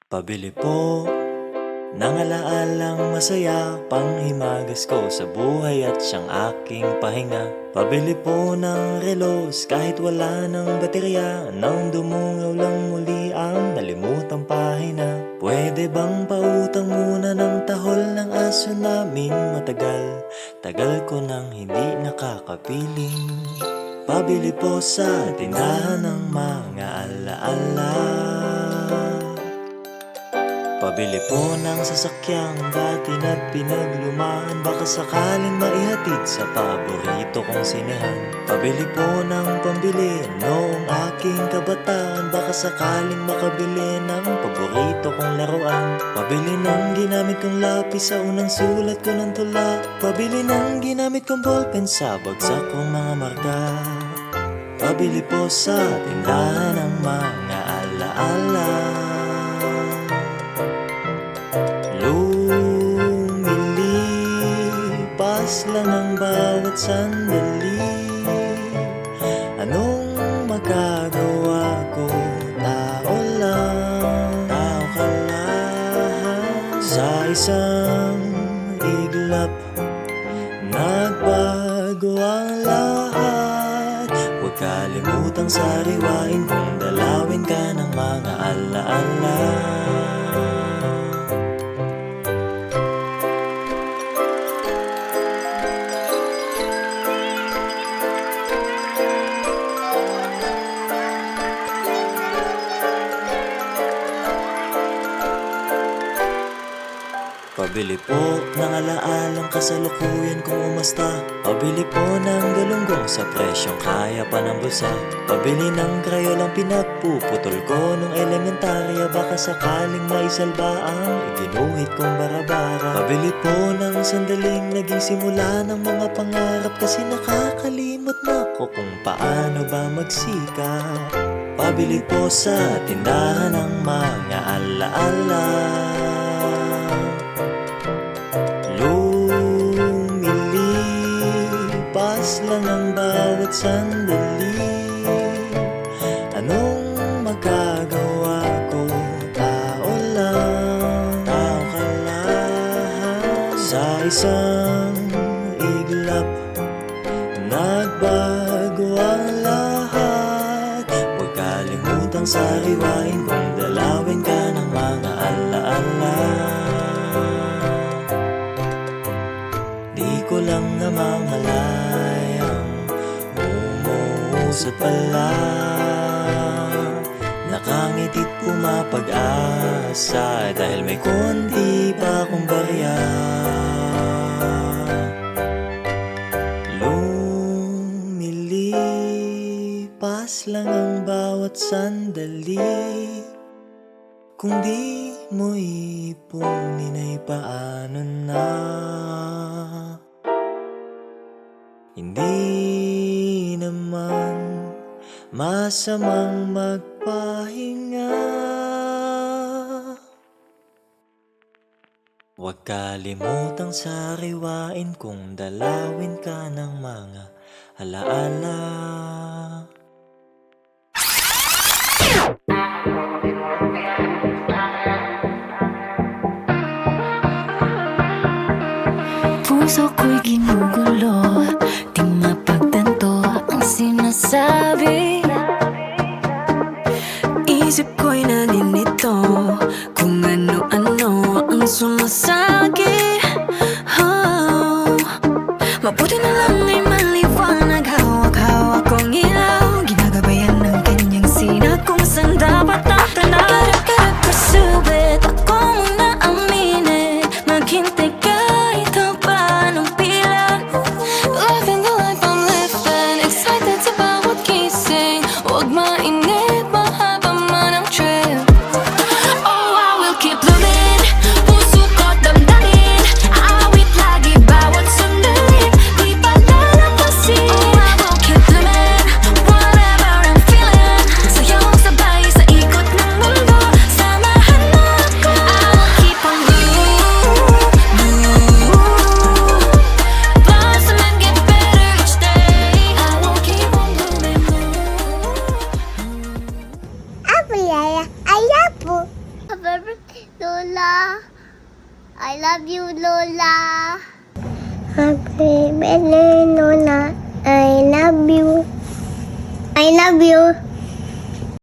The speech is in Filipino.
Pabili po ng alaalang masaya, panghimagas ko sa buhay at siyang aking pahinga. Pabili po ng relos kahit wala ng baterya, nang dumungaw lang muli ang nalimutang pahina. Pwede bang pautang muna ng tahol ng aso naming matagal? Tagal ko nang hindi nakakapiling. Pabili po sa tindahan ng mga alaala. Pabili po ng sasakyang dati na pinaglumaan, baka sakaling maihatid sa paborito kong sinehan. Pabili po ng pambili noong aking kabataan, baka sakaling makabili ng paborito kong laruan. Pabili ng ginamit kong lapis sa unang sulat ko ng tula. Pabili ng ginamit kong ballpen sa bagsak kong mga marka. Pabili po sa tindahan ng mga alaala. Lumilipas lang ang bawat sandali. Anong magagawa ko? Tao lang, tao ka lang. Sa isang iglap, nagbago ang lahat. Huwag kalimutang sariwain kung dalawin ka ng mga alaala. Pabili po ng alaalang kasalukuyan kung umasta. Pabili po ng galunggong sa presyong kaya pa ng bulsa. Pabili ng krayolang pinagpuputol ko nung elementarya, baka sakaling maisalba ang iginuhit kong barabara. Pabili po ng sandaling naging simula ng mga pangarap, kasi nakakalimot na ko kung paano ba magsikap. Pabili po sa tindahan ng mga alaala. Lumilipas lang ang bawat sandali. Anong magagawa ko? Tao lang, tao ka lang. Sa isang iglap, nagbago ang lahat. Huwag kalimutang sariwain kung dalawin ka ng mga alaala. Di ko lang namamalayang umuusad pala. Nakangiti't pumapag-asa dahil may konti pa akong barya. Lumilipas lang ang bawat sandali. Kung di mo ipunin ay paano na? Hindi naman masamang magpahinga. Huwag kalimutang sariwain kung dalawin ka ng mga alaala. Puso ko'y ginugulo, di mapagtanto ang sinasabi. Isip ko'y nalilito kung ano-ano ang sumasagi. Mabuti na lang ay maliwanag, hawak-hawak kong ilaw, ginagabayan ng kanyang sinag kung saan dapat ang tanaw. Gotta pursue it, ako muna aminin, maghintay kahit haba ng pila. Loving the life I'm living, excited sa bawat Lola. I love you, Lola. Happy birthday, Lola. I love you. I love you.